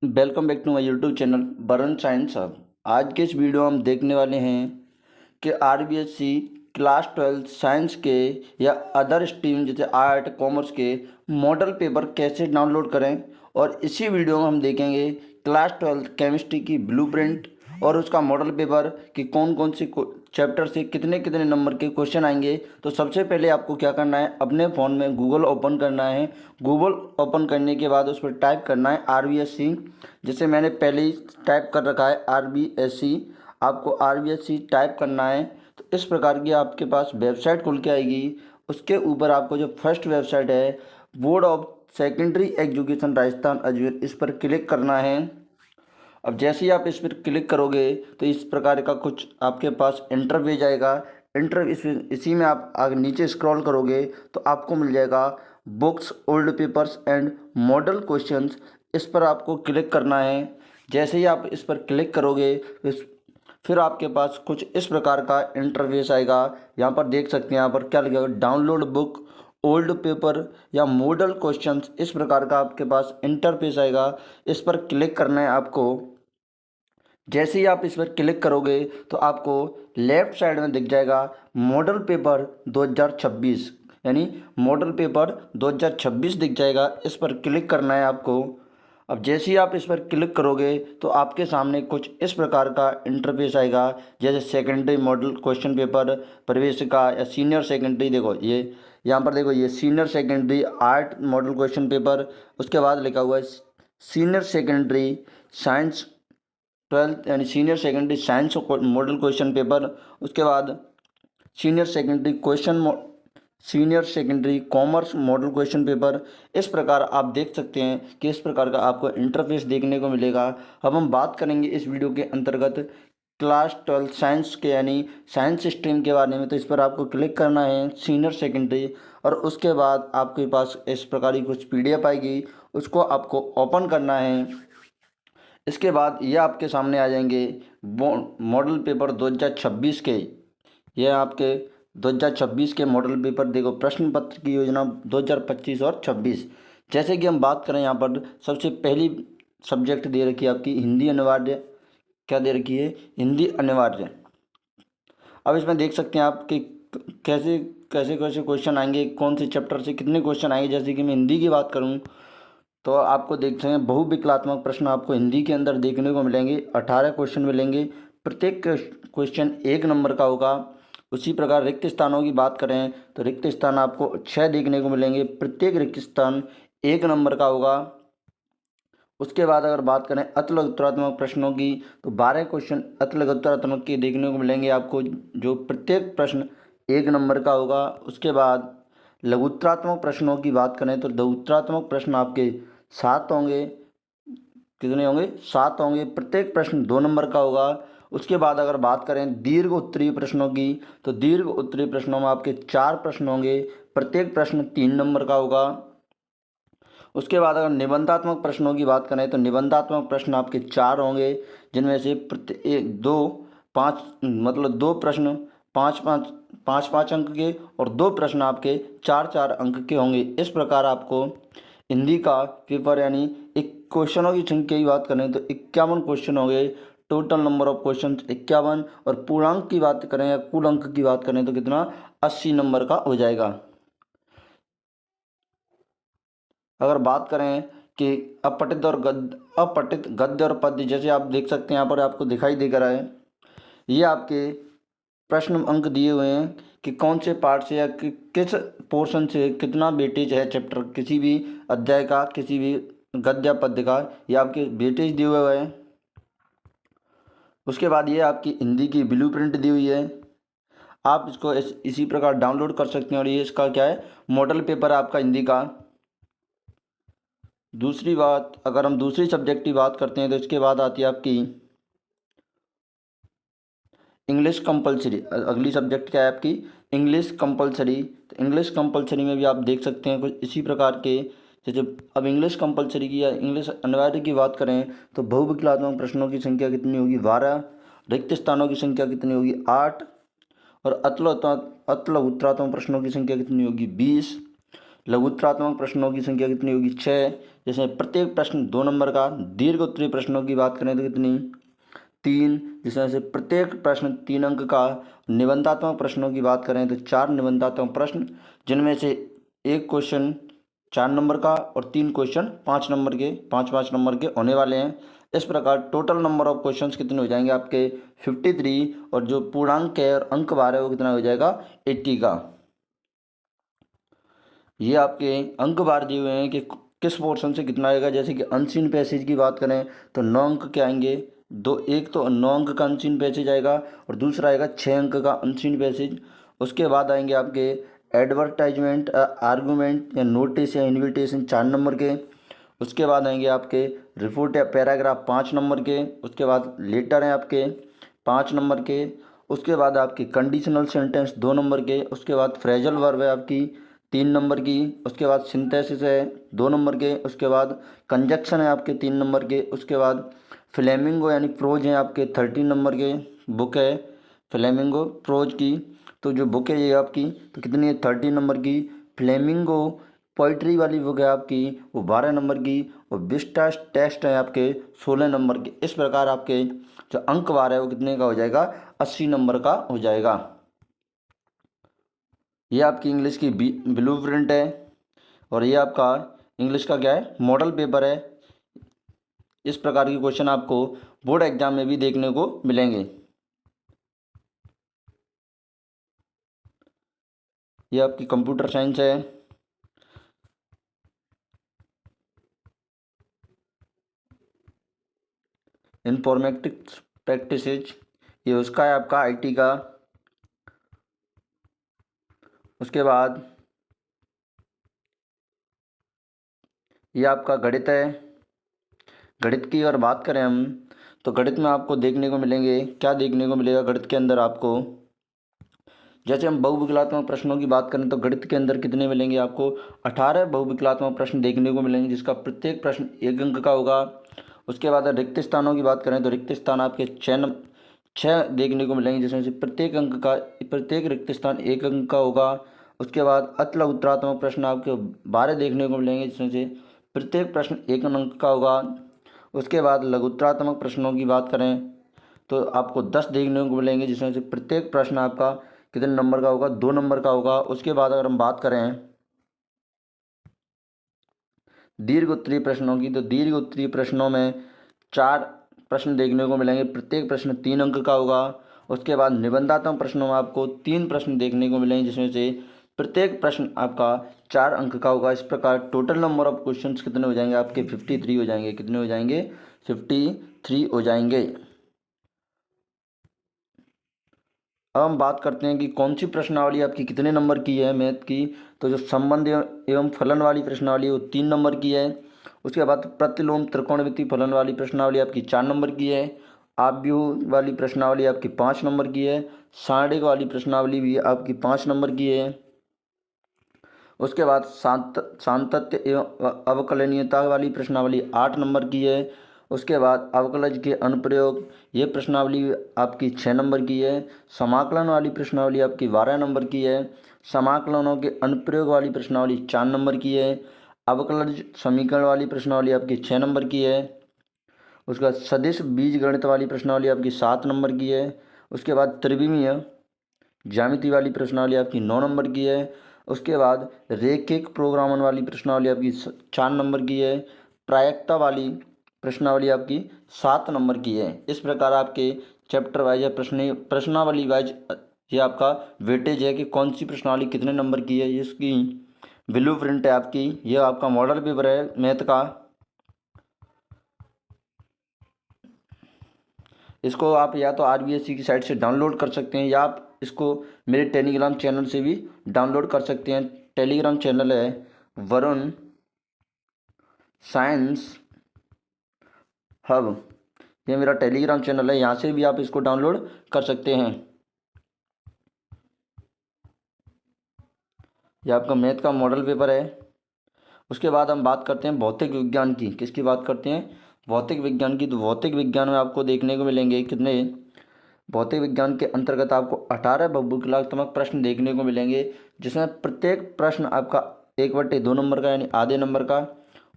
Welcome back to my YouTube channel Baran science hub. आज के इस वीडियो में हम देखने वाले हैं कि आरबीएससी क्लास 12 साइंस के या अदर स्ट्रीम जैसे आर्ट कॉमर्स के मॉडल पेपर कैसे डाउनलोड करें। और इसी वीडियो में हम देखेंगे क्लास 12 केमिस्ट्री की ब्लूप्रिंट और उसका मॉडल पेपर कि कौन कौन से चैप्टर से कितने कितने नंबर के क्वेश्चन आएंगे। तो सबसे पहले आपको क्या करना है, अपने फ़ोन में गूगल ओपन करना है। गूगल ओपन करने के बाद उस पर टाइप करना है आरबीएससी, जैसे मैंने पहले ही टाइप कर रखा है आरबीएससी। आपको आरबीएससी टाइप करना है तो इस प्रकार की आपके पास वेबसाइट खुल के आएगी। उसके ऊपर आपको जो फर्स्ट वेबसाइट है board of secondary education Rajasthan Ajmer, इस पर क्लिक करना है। अब जैसे ही आप इस पर क्लिक करोगे तो इस प्रकार का कुछ आपके पास इंटरफेस आएगा। इसी में आप आगे नीचे स्क्रॉल करोगे तो आपको मिल जाएगा books old papers and model questions, इस पर आपको क्लिक करना है। जैसे ही आप इस पर क्लिक करोगे फिर आपके पास कुछ इस प्रकार का इंटरफेस आएगा। यहाँ पर देख सकते हैं, यहाँ पर क्या लिखा है, डाउनलोड बुक ओल्ड पेपर या मॉडल क्वेश्चंस, इस प्रकार का आपके पास इंटरफेस आएगा। इस पर क्लिक करना है आपको। जैसे ही आप इस पर क्लिक करोगे तो आपको लेफ्ट साइड में दिख जाएगा मॉडल पेपर 2026, यानी मॉडल पेपर 2026 दिख जाएगा। इस पर क्लिक करना है आपको। अब जैसे ही आप इस पर क्लिक करोगे तो आपके सामने कुछ इस प्रकार का इंटरफेस आएगा, जैसे सेकेंडरी मॉडल क्वेश्चन पेपर प्रवेशिका या सीनियर सेकेंडरी। देखो ये यहाँ पर देखो, ये senior secondary art model question paper, उसके बाद लिखा हुआ है सीनियर सेकेंडरी साइंस 12 यानी senior secondary science model question paper. उसके बाद senior secondary commerce model question paper. इस प्रकार आप देख सकते हैं कि इस प्रकार का आपको इंटरफेस देखने को मिलेगा। अब हम बात करेंगे इस वीडियो के अंतर्गत क्लास 12 साइंस के यानी साइंस स्ट्रीम के बारे में। तो इस पर आपको क्लिक करना है सीनियर सेकेंडरी, और उसके बाद आपके पास इस प्रकार की कुछ पीडीएफ आएगी, उसको आपको ओपन करना है। इसके बाद ये आपके सामने आ जाएंगे मॉडल पेपर 2026 के। ये आपके 2026 के मॉडल पेपर देखो, प्रश्न पत्र की योजना 2025 और 26। जैसे कि हम बात करें, यहाँ पर सबसे पहली सब्जेक्ट दे रखी है आपकी हिंदी अनिवार्य। क्या दे रखी है? हिंदी अनिवार्य। अब इसमें देख सकते हैं आप कि कैसे कैसे कैसे क्वेश्चन आएंगे, कौन से चैप्टर से कितने क्वेश्चन आएंगे। जैसे कि मैं हिंदी की बात करूँ तो आपको देखते हैं बहुविकलात्मक प्रश्न आपको हिंदी के अंदर देखने को मिलेंगे। 18 क्वेश्चन मिलेंगे, प्रत्येक क्वेश्चन 1 नंबर का होगा। उसी प्रकार रिक्त स्थानों की बात करें तो रिक्त स्थान आपको 6 देखने को मिलेंगे, प्रत्येक रिक्त स्थान 1 नंबर का होगा। उसके बाद अगर बात करें अति लघुत्तरात्मक प्रश्नों की तो 12 क्वेश्चन अति लघुत्तरात्मक के देखने को मिलेंगे आपको, जो प्रत्येक प्रश्न 1 नंबर का होगा। उसके बाद लघुत्तरात्मक प्रश्नों की बात करें तो लघुत्तरात्मक प्रश्न आपके 7 होंगे। कितने होंगे? 7 होंगे, प्रत्येक प्रश्न 2 नंबर का होगा। उसके बाद अगर बात करें दीर्घ उत्तरीय प्रश्नों की तो दीर्घ उत्तरीय प्रश्नों में आपके 4 प्रश्न होंगे, प्रत्येक प्रश्न 3 नंबर का होगा। उसके बाद अगर निबंधात्मक प्रश्नों की बात करें तो निबंधात्मक प्रश्न आपके 4 होंगे, जिनमें से प्रत्येक 2 5 मतलब 2 प्रश्न 5 अंक के और 2 प्रश्न आपके 4 अंक के होंगे। इस प्रकार आपको हिंदी का पेपर यानी एक क्वेश्चनों की संख्या की बात करें तो 51 क्वेश्चन हो गए, टोटल नंबर ऑफ क्वेश्चन 51। और पूर्णांक की बात करें या कुल अंक की बात करें तो कितना? 80 नंबर का हो जाएगा। अगर बात करें कि अपठित गद्य और पद्य, जैसे आप देख सकते हैं यहाँ पर आपको दिखाई दे रहा है, ये आपके प्रश्न अंक दिए हुए हैं कि कौन से पार्ट से या किस पोर्शन से कितना वेटेज है चैप्टर, किसी भी अध्याय का, किसी भी गद्य पद्य का, ये आपके वेटेज दिए हुए हैं। उसके बाद ये आपकी हिंदी की ब्लूप्रिंट दी हुई है, आप इसको इसी प्रकार डाउनलोड कर सकते हैं। और ये इसका क्या है? मॉडल पेपर है आपका हिंदी का। दूसरी बात, अगर हम दूसरी सब्जेक्ट की बात करते हैं तो इसके बाद आती है आपकी इंग्लिश कंपलसरी। अगली सब्जेक्ट क्या है आपकी? English compulsory. तो इंग्लिश कंपलसरी में भी आप देख सकते हैं कुछ इसी प्रकार के, जैसे अब इंग्लिश कंपलसरी की या इंग्लिश अनिवार्य की बात करें तो बहुविकलात्मक प्रश्नों की संख्या कितनी होगी? 12। रिक्त स्थानों की संख्या कितनी होगी? 8। और अति लघुत्तरात्मक प्रश्नों की संख्या कितनी होगी? 20। लघुत्तरात्मक प्रश्नों की संख्या कितनी होगी? 6। जैसे प्रत्येक प्रश्न 2 नंबर का। दीर्घ उत्तरीय प्रश्नों की बात करें तो कितनी, 3। जिस तरह से प्रत्येक प्रश्न 3 अंक का। निबंधात्मक प्रश्नों की बात करें तो 4 निबंधात्मक प्रश्न, जिनमें से एक क्वेश्चन 4 नंबर का और 3 क्वेश्चन 5 नंबर के, 5-5 नंबर के होने वाले हैं। इस प्रकार टोटल नंबर ऑफ क्वेश्चंस कितने हो जाएंगे आपके 53, और जो पूर्णांक है और अंक भार है वो कितना हो जाएगा 80 का। ये आपके अंक भार दिए हुए हैं कि किस पोर्शन से कितना आएगा। जैसे कि अनसीन पैसेज की बात करें तो 9 अंक के आएंगे। एक तो 9 अंक का अनसीन पैसेज आएगा और दूसरा आएगा 6 अंक का अनसीन पैसेज। उसके बाद आएंगे आपके एडवर्टाइजमेंट, आर्गूमेंट या नोटिस या इन्विटेशन 4 नंबर के। उसके बाद आएंगे आपके रिपोर्ट या पैराग्राफ 5 नंबर के। उसके बाद लेटर हैं आपके 5 नंबर के। उसके बाद आपकी कंडीशनल सेंटेंस 2 नंबर के। उसके बाद फ्रेजल वर्ब है आपकी 3 नंबर की। उसके बाद सिंथेसिस है 2 नंबर के। उसके बाद कंजक्शन है आपके 3 नंबर के। उसके बाद फ्लेमिंगो यानी प्रोज हैं आपके 13 नंबर के। बुक है फ्लेमिंगो प्रोज की, तो जो बुक है ये आपकी तो कितनी है 13 नंबर की। फ्लेमिंगो पोइट्री वाली बुक है आपकी वो 12 नंबर की। और विस्टास टेक्स्ट है आपके 16 नंबर के। इस प्रकार आपके जो अंक भार है वो कितने का हो जाएगा 80 नंबर का हो जाएगा। ये आपकी इंग्लिश की ब्लू प्रिंट है और ये आपका इंग्लिश का क्या है मॉडल पेपर है। इस प्रकार के क्वेश्चन आपको बोर्ड एग्जाम में भी देखने को मिलेंगे। ये आपकी कंप्यूटर साइंस है। इन्फॉर्मेटिक्स प्रैक्टिसेज ये उसका है आपका आईटी का। उसके बाद ये आपका गणित है। गणित की अगर बात करें हम तो गणित में आपको देखने को मिलेंगे, क्या देखने को मिलेगा गणित के अंदर आपको। जैसे हम बहुविकलात्मक प्रश्नों की बात करें तो गणित के अंदर कितने मिलेंगे आपको 18 बहुविकलात्मक प्रश्न देखने को मिलेंगे, जिसका प्रत्येक प्रश्न 1 अंक का होगा। उसके बाद रिक्त स्थानों की बात करें तो रिक्त स्थान आपके 6 देखने को मिलेंगे, जिसमें से प्रत्येक रिक्त स्थान 1 अंक का होगा। उसके बाद अति लघुत्तरात्मक प्रश्न आपके 12 देखने को मिलेंगे, जिसमें से प्रत्येक प्रश्न 1 अंक का होगा। उसके बाद लघुत्तरात्मक प्रश्नों की बात करें तो आपको 10 देखने को मिलेंगे, जिसमें से प्रत्येक प्रश्न आपका कितने नंबर का होगा 2 नंबर का होगा। उसके बाद अगर हम बात करें दीर्घ उत्तरीय प्रश्नों की तो दीर्घ उत्तरीय प्रश्नों में 4 प्रश्न देखने को मिलेंगे, प्रत्येक प्रश्न 3 अंक का होगा। उसके बाद निबंधात्मक प्रश्नों में आपको 3 प्रश्न देखने को मिलेंगे, जिसमें से प्रत्येक प्रश्न आपका 4 अंक का होगा। इस प्रकार टोटल नंबर ऑफ क्वेश्चंस कितने हो जाएंगे आपके 53 हो जाएंगे। कितने हो जाएंगे 53 हो जाएंगे। अब हम बात करते हैं कि कौन सी प्रश्नावली आपकी कितने नंबर की है मैथ की। तो जो संबंध एवं फलन वाली प्रश्नावली है वो 3 नंबर की है। उसके बाद प्रतिलोम त्रिकोणमितीय फलन वाली प्रश्नावली आपकी 4 नंबर की है। आव्यूह वाली प्रश्नावली आपकी 5 नंबर की है। सारणिक वाली प्रश्नावली भी आपकी 5 नंबर की है। उसके बाद सातत्य एवं अवकलनीयता वाली प्रश्नावली 8 नंबर की है। उसके बाद अवकलज के अनुप्रयोग ये प्रश्नावली आपकी 6 नंबर की है। समाकलन वाली प्रश्नावली आपकी 12 नंबर की है। समाकलनों के अनुप्रयोग वाली प्रश्नावली 4 नंबर की है। अवकलज समीकरण वाली प्रश्नावली आपकी 6 नंबर की है। उसके बाद सदिश बीजगणित वाली प्रश्नावली आपकी 7 नंबर की है। उसके बाद त्रिविमीय ज्यामिति वाली प्रश्नावली आपकी 9 नंबर की है। उसके बाद रेखिक प्रोग्रामन वाली प्रश्नावली आपकी 4 नंबर की है। प्रायिकता वाली प्रश्नावली आपकी 7 नंबर की है। इस प्रकार आपके चैप्टर वाइज या प्रश्नावली वाइज ये आपका वेटेज है कि कौन सी प्रश्नावली कितने नंबर की है। इसकी ब्लू प्रिंट है आपकी। यह आपका मॉडल पेपर है मैथ का। इसको आप या तो आरबीएससी की साइट से डाउनलोड कर सकते हैं या आप इसको मेरे टेलीग्राम चैनल से भी डाउनलोड कर सकते हैं। टेलीग्राम चैनल है वरुण साइंस हब, ये मेरा टेलीग्राम चैनल है, यहाँ से भी आप इसको डाउनलोड कर सकते हैं। यह आपका मैथ का मॉडल पेपर है। उसके बाद हम बात करते हैं भौतिक विज्ञान की। किसकी बात करते हैं भौतिक विज्ञान की। तो भौतिक विज्ञान में आपको देखने को मिलेंगे कितने, भौतिक विज्ञान के अंतर्गत आपको 18 बहुविकलात्मक प्रश्न देखने को मिलेंगे, जिसमें प्रत्येक प्रश्न आपका 1/2 नंबर का यानी आधे नंबर का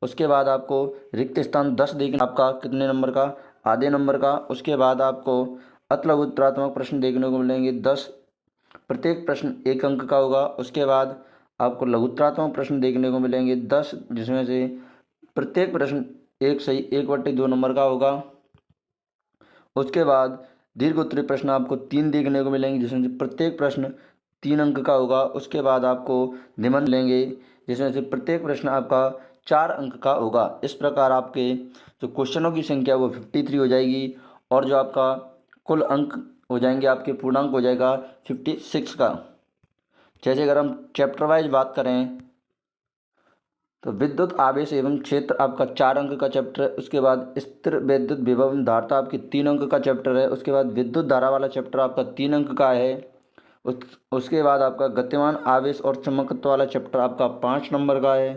उसके बाद आपको रिक्त स्थान 10 देखना, आपका कितने नंबर का, आधे नंबर का। उसके बाद आपको अति लघुत्तरात्मक प्रश्न देखने को मिलेंगे 10, प्रत्येक प्रश्न 1 अंक का होगा। उसके बाद आपको लघुत्तरात्मक प्रश्न देखने को मिलेंगे 10, जिसमें से प्रत्येक प्रश्न 1 सही 1/2 नंबर का होगा। उसके बाद दीर्घ उत्तरीय प्रश्न आपको 3 देखने को मिलेंगे, जिसमें से प्रत्येक प्रश्न 3 अंक का होगा। उसके बाद आपको निबंध लेंगे, जिसमें से प्रत्येक प्रश्न आपका 4 अंक का होगा। इस प्रकार आपके जो क्वेश्चनों की संख्या वो 53 हो जाएगी, और जो आपका कुल अंक हो जाएंगे, आपके पूर्णांक हो जाएगा 56 का। जैसे अगर हम चैप्टर वाइज बात करें तो विद्युत आवेश एवं क्षेत्र आपका 4 अंक का चैप्टर है। उसके बाद स्थिर विद्युत विभव एवं धारिता आपकी 3 अंक का चैप्टर है। उसके बाद विद्युत धारा वाला चैप्टर आपका 3 अंक का है। उसके बाद आपका गतिमान आवेश और चुंबकत्व वाला चैप्टर आपका 5 नंबर का है।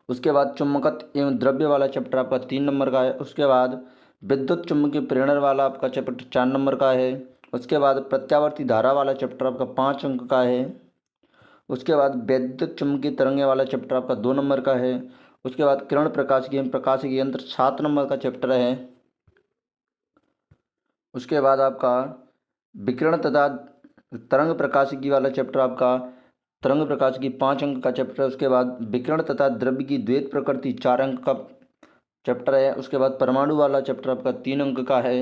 उसके बाद चुंबकत्व एवं द्रव्य वाला चैप्टर आपका 3 नंबर का है। उसके बाद विद्युत चुम्बकीय प्रेरण वाला आपका चैप्टर 4 नंबर का है। उसके बाद प्रत्यावर्ती धारा वाला चैप्टर आपका 5 अंक का है। उसके बाद वैद्युत चुम्बकीय तरंगें वाला चैप्टर आपका 2 नंबर का है। उसके बाद किरण प्रकाशिकी एवं प्रकाशिकी यंत्र 7 नंबर का चैप्टर है। उसके बाद आपका विकिरण तथा तरंग प्रकाशिकी वाला चैप्टर आपका तरंग प्रकाशिकी 5 अंक का चैप्टर है। उसके बाद विकिरण तथा द्रव्य की द्वैत प्रकृति 4 अंक का चैप्टर है। उसके बाद परमाणु वाला चैप्टर आपका 3 अंक का है।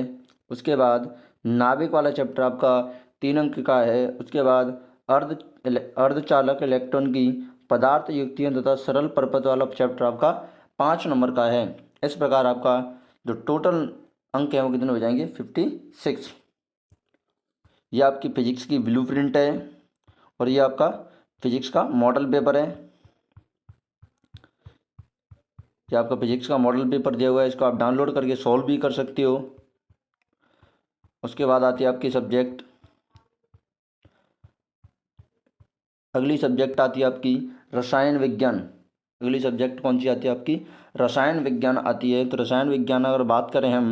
उसके बाद नाभिक वाला चैप्टर आपका 3 अंक का है। उसके बाद अर्धचालक इलेक्ट्रॉन की पदार्थ युक्तियाँ तथा सरल परपथ वाला चैप्टर आपका 5 नंबर का है। इस प्रकार आपका जो टोटल अंक हैं वो कितने हो जाएंगे 56। ये आपकी फिजिक्स की ब्लूप्रिंट है, और ये आपका फिजिक्स का मॉडल पेपर है। ये आपका फिजिक्स का मॉडल पेपर दिया हुआ है, इसको आप डाउनलोड करके सॉल्व भी कर सकते हो। उसके बाद आती है आपकी सब्जेक्ट, अगली सब्जेक्ट आती है आपकी रसायन विज्ञान। अगली सब्जेक्ट कौन सी आती है आपकी रसायन विज्ञान आती है। तो रसायन विज्ञान अगर बात करें हम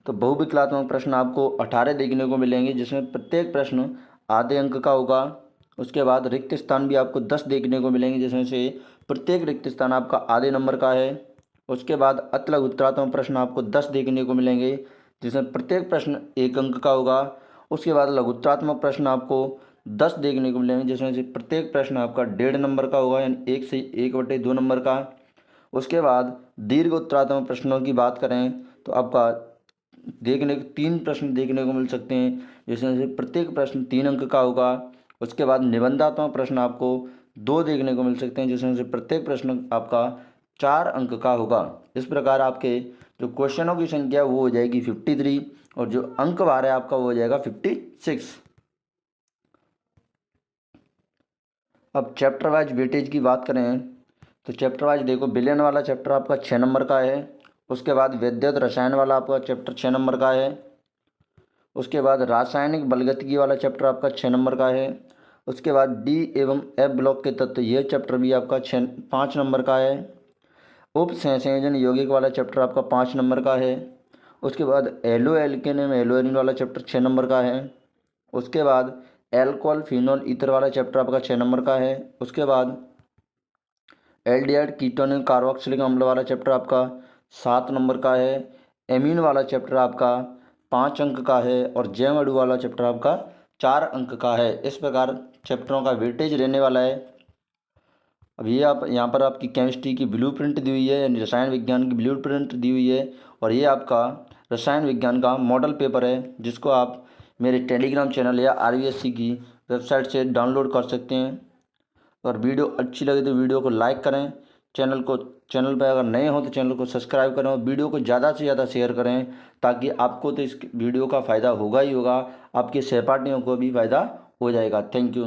तो बहुविकलात्मक प्रश्न आपको 18 देखने को मिलेंगे, जिसमें प्रत्येक प्रश्न आधे अंक का होगा। उसके बाद रिक्त स्थान भी आपको 10 देखने को मिलेंगे, जिसमें से प्रत्येक रिक्त स्थान आपका आधे नंबर का है। उसके बाद अति लघुत्तरात्मक प्रश्न आपको 10 देखने को मिलेंगे, जिसमें प्रत्येक प्रश्न 1 अंक का होगा। उसके बाद लघुत्तरात्मक प्रश्न आपको 10 देखने को मिलेंगे, जिसमें से प्रत्येक प्रश्न आपका 1.5 नंबर का होगा, यानी 1 से 1/2 नंबर का। उसके बाद दीर्घ उत्तरात्मक प्रश्नों की बात करें तो आपका 3 प्रश्न देखने को मिल सकते हैं, जिसमें से प्रत्येक प्रश्न 3 अंक का होगा। उसके बाद निबंधात्मक प्रश्न आपको 2 देखने को मिल सकते हैं, जिसमें से प्रत्येक प्रश्न आपका 4 अंक का होगा। इस प्रकार आपके जो क्वेश्चनों की संख्या वो हो जाएगी 53, और जो अंक भार है आपका वो हो जाएगा 56। अब चैप्टर वाइज वेटेज की बात करें तो चैप्टर वाइज देखो, विलयन वाला चैप्टर आपका 6 नंबर का है। उसके बाद विद्युत रसायन वाला आपका चैप्टर 6 नंबर का है। उसके बाद रासायनिक बलगतिकी वाला चैप्टर आपका 6 नंबर का है। उसके बाद डी एवं एफ ब्लॉक के तत्व, यह चैप्टर भी आपका 5 नंबर का है। उप संयोजन यौगिक वाला चैप्टर आपका 5 नंबर का है। उसके बाद एलो एल्केन एवं एलो एरिन वाला चैप्टर 6 नंबर का है। उसके बाद एल्कोहल फिनोल ईथर वाला चैप्टर आपका 6 नंबर का है। उसके बाद एल्डिहाइड कीटोन एवं कार्बोक्सिलिक अम्ल वाला चैप्टर आपका 7 नंबर का है। एमीन वाला चैप्टर आपका 5 अंक का है, और जैव अणु वाला चैप्टर आपका 4 अंक का है। इस प्रकार चैप्टरों का वेटेज रहने वाला है। अब ये आप यहाँ पर आपकी केमिस्ट्री की ब्लूप्रिंट दी हुई है, यानी रसायन विज्ञान की ब्लूप्रिंट दी हुई है, और ये आपका रसायन विज्ञान का मॉडल पेपर है, जिसको आप मेरे टेलीग्राम चैनल या RVSC की वेबसाइट से डाउनलोड कर सकते हैं। अगर वीडियो अच्छी लगे तो वीडियो को लाइक करें, चैनल पर अगर नए हो तो चैनल को सब्सक्राइब करें, और वीडियो को ज़्यादा से ज़्यादा शेयर करें, ताकि आपको तो इस वीडियो का फ़ायदा होगा ही होगा, आपके सहपाठियों को भी फ़ायदा हो जाएगा। Thank you.